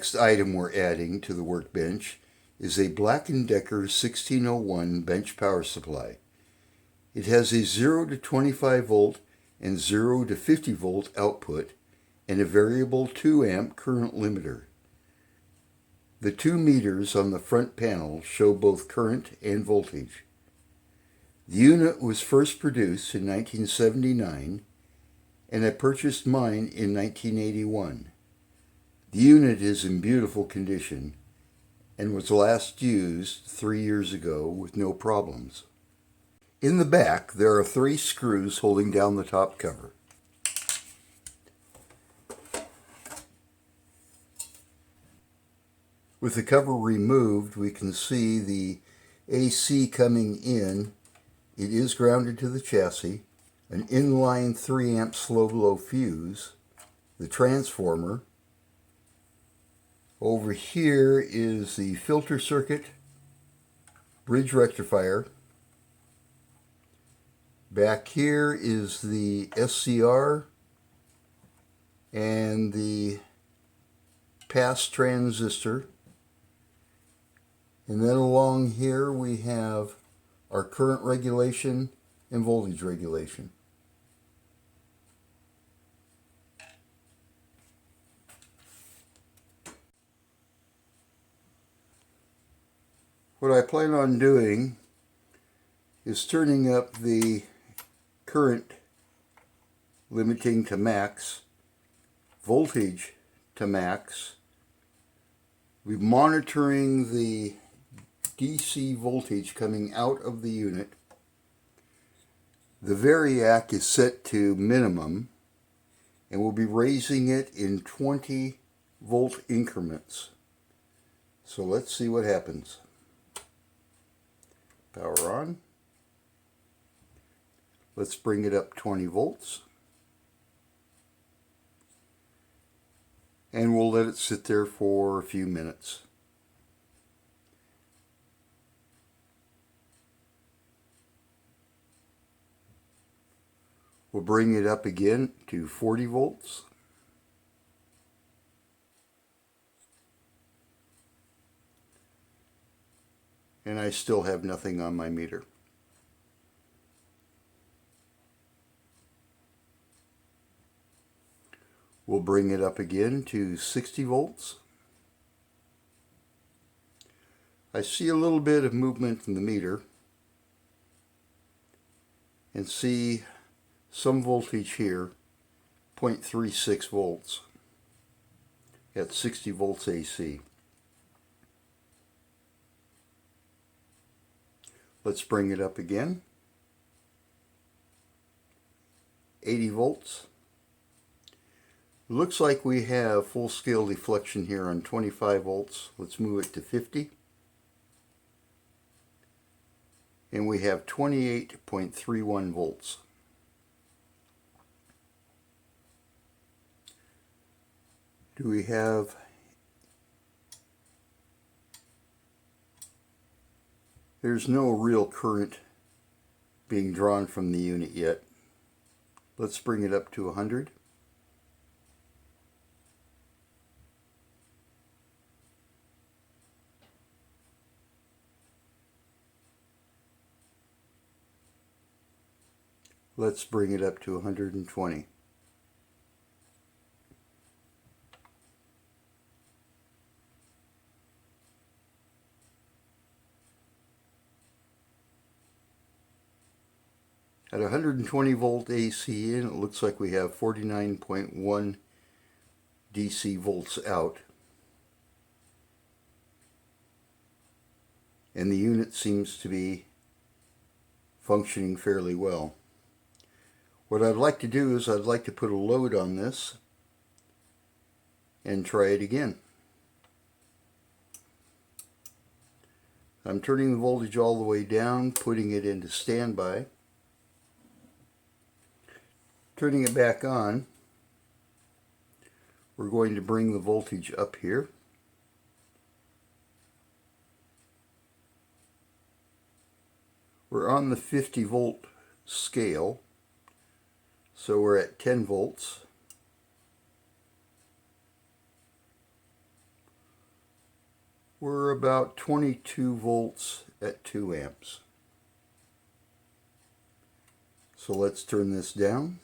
next item we're adding to the workbench is a Black & Decker 1601 bench power supply. It has a 0 to 25 volt and 0 to 50 volt output and a variable 2 amp current limiter. The 2 meters on the front panel show both current and voltage. The unit was first produced in 1979 and I purchased mine in 1981. The unit is in beautiful condition and was last used 3 years ago with no problems. In the back, there are 3 screws holding down the top cover. With the cover removed, we can see the AC coming in. It is grounded to the chassis, an inline 3 amp slow-glow fuse, the transformer. Over here is the filter circuit, bridge rectifier. Back here is the SCR and the pass transistor. And then along here we have our current regulation and voltage regulation. What I plan on doing is turning up the current limiting to max, voltage to max. We're monitoring the DC voltage coming out of the unit. The variac is set to minimum and we'll be raising it in 20 volt increments. So let's see what happens. Power on. Let's bring it up 20 volts. And we'll let it sit there for a few minutes. We'll bring it up again to 40 volts. And I still have nothing on my meter. We'll bring it up again to 60 volts. I see a little bit of movement in the meter and see some voltage here, 0.36 volts at 60 volts AC. Let's bring it up again. 80 volts. Looks like we have full scale deflection here on 25 volts. Let's move it to 50. And we have 28.31 volts. Do we have There's no real current being drawn from the unit yet. Let's bring it up to 100. Let's bring it up to 120. At 120 volt AC in, it looks like we have 49.1 DC volts out. And the unit seems to be functioning fairly well. What I'd like to do is I'd like to put a load on this and try it again. I'm turning the voltage all the way down, putting it into standby. Turning it back on, we're going to bring the voltage up here. We're on the 50 volt scale, so we're at 10 volts. We're about 22 volts at 2 amps. So let's turn this down.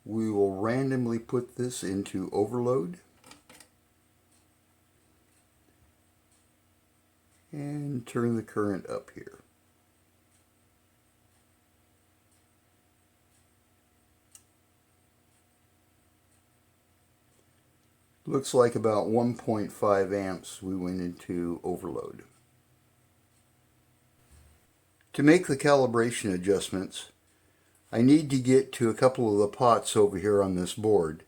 We will randomly put this into overload and turn the current up here. Looks like about 1.5 amps we went into overload. To make the calibration adjustments, I need to get to a couple of the pots over here on this board.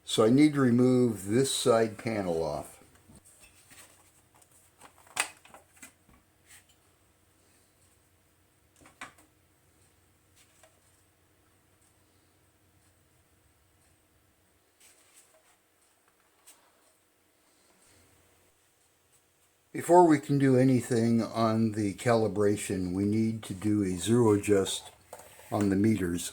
So I need to remove this side panel off. Before we can do anything on the calibration, we need to do a zero adjust on the meters.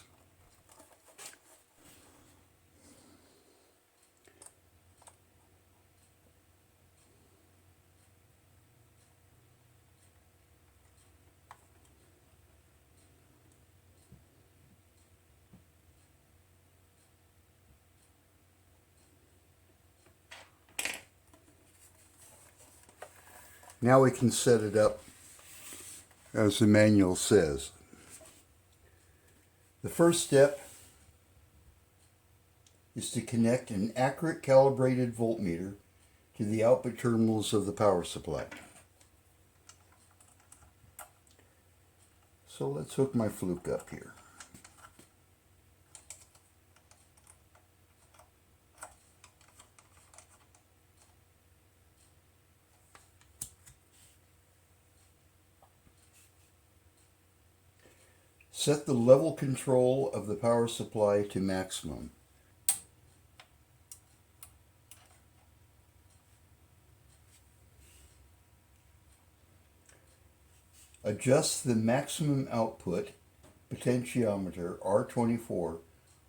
Now we can set it up as the manual says. The first step is to connect an accurate calibrated voltmeter to the output terminals of the power supply. So let's hook my fluke up here. Set the level control of the power supply to maximum. Adjust the maximum output potentiometer R24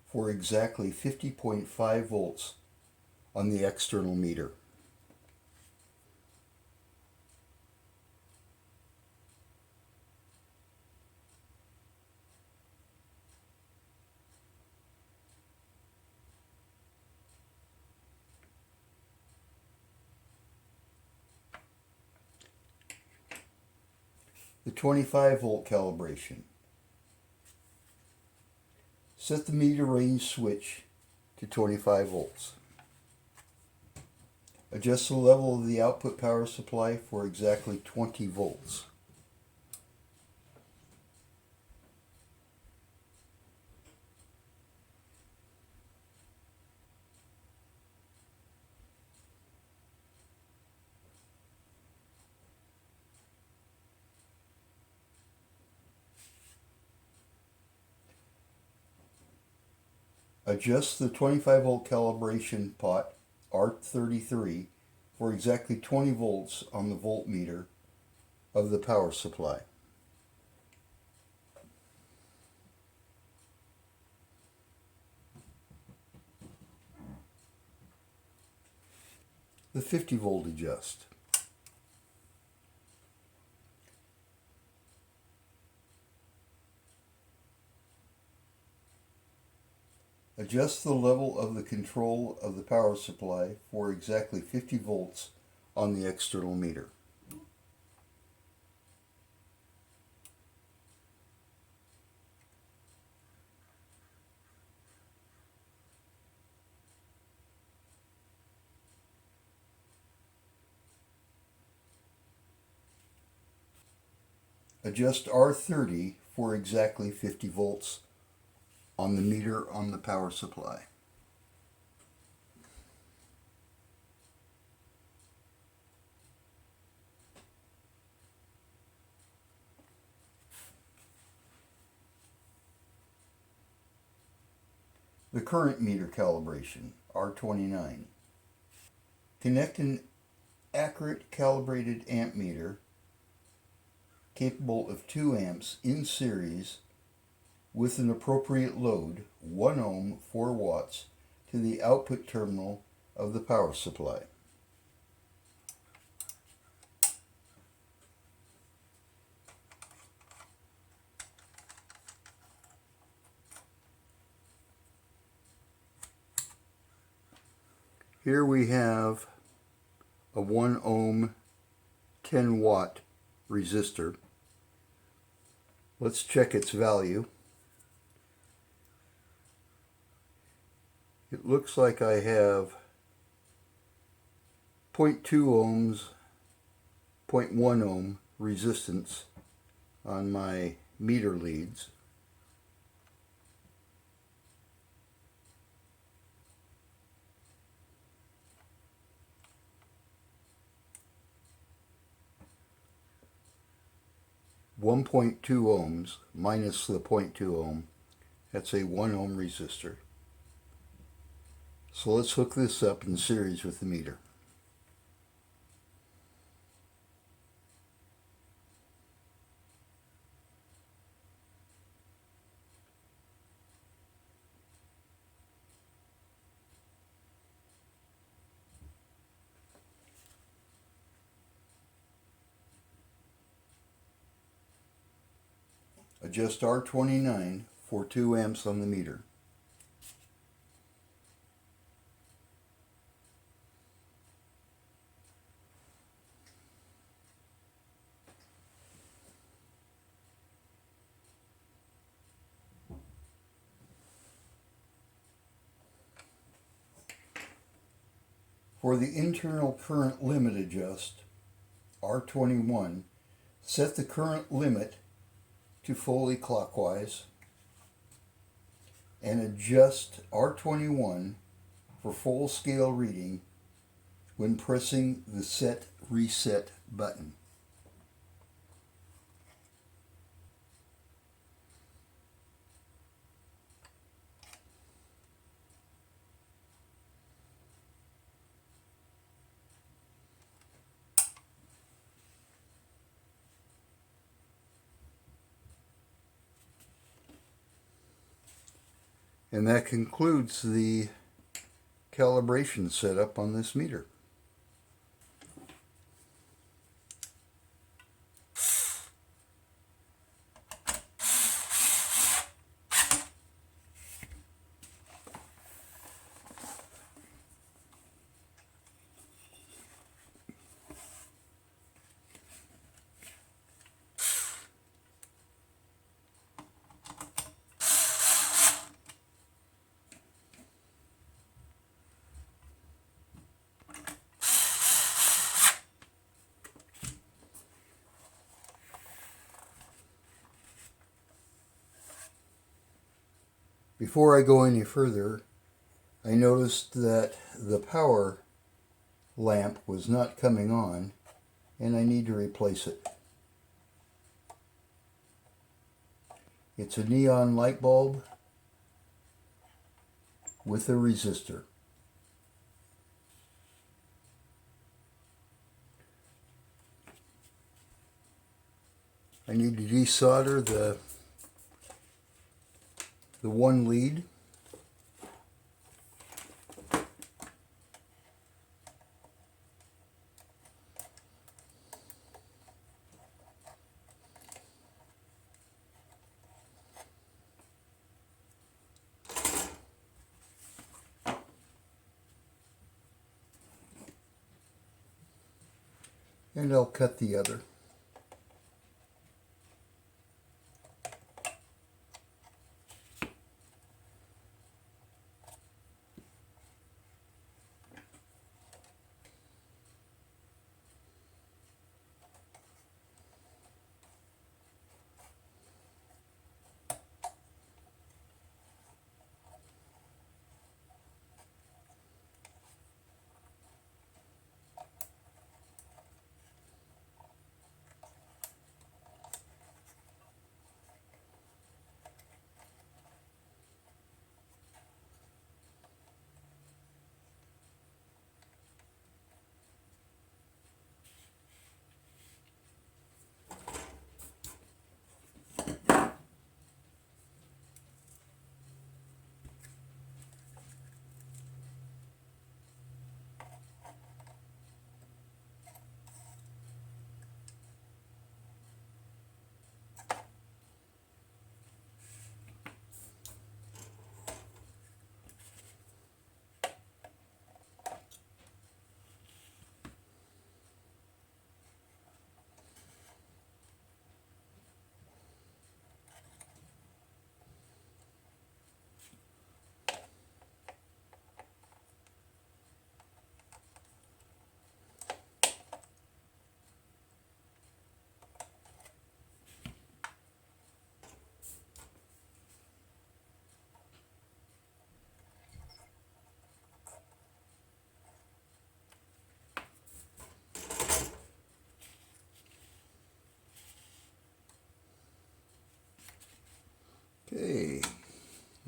for exactly 50.5 volts on the external meter. The 25 volt calibration. Set the meter range switch to 25 volts. Adjust the level of the output power supply for exactly 20 volts. Adjust the 25 volt calibration pot R33 for exactly 20 volts on the voltmeter of the power supply. The 50 volt adjust. Adjust the level of the control of the power supply for exactly 50 volts on the external meter. Adjust R30 for exactly 50 volts on the meter on the power supply. The current meter calibration, R29. Connect an accurate calibrated amp meter capable of 2 amps in series with an appropriate load, 1 ohm, 4 watts, to the output terminal of the power supply. Here we have a 1 ohm 10 watt resistor. Let's check its value. It looks like I have 0.2 ohms, 0.1 ohm resistance on my meter leads. .2 ohms minus the 0.2 ohm. That's a 1 ohm resistor. So let's hook this up in series with the meter. Adjust R29 for 2 amps on the meter. For the internal current limit adjust, R21, set the current limit to fully clockwise and adjust R21 for full scale reading when pressing the Set Reset button. And that concludes the calibration setup on this meter. Before I go any further, I noticed that the power lamp was not coming on, and I need to replace it. It's a neon light bulb with a resistor. I need to desolder the one lead. And I'll cut the other.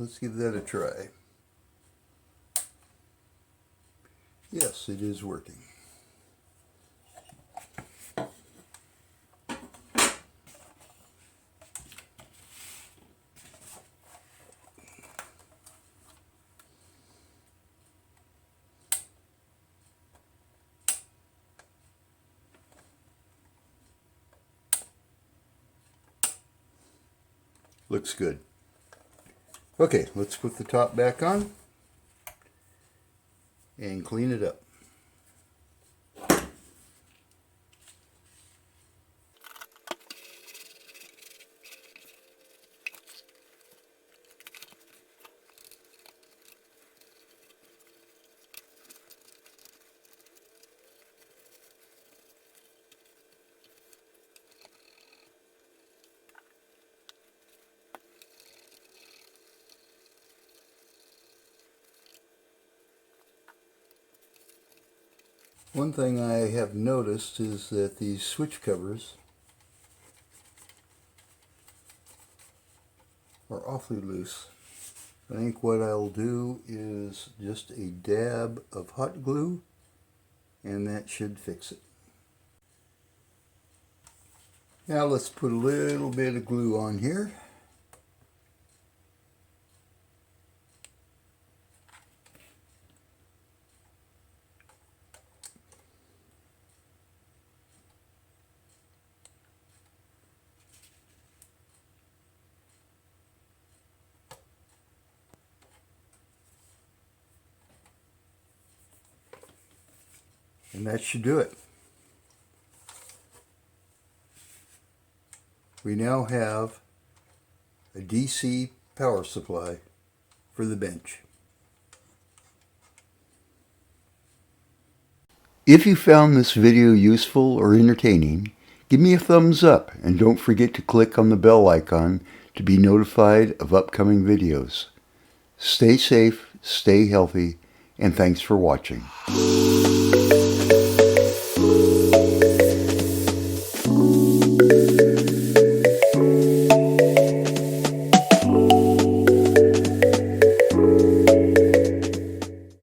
let's give that a try. Yes, it is working. Looks good. Okay, let's put the top back on and clean it up. One thing I have noticed is that these switch covers are awfully loose. I think what I'll do is just a dab of hot glue and that should fix it. Now let's put a little bit of glue on here. And that should do it. We now have a DC power supply for the bench. If you found this video useful or entertaining, give me a thumbs up and don't forget to click on the bell icon to be notified of upcoming videos. Stay safe, stay healthy, and thanks for watching.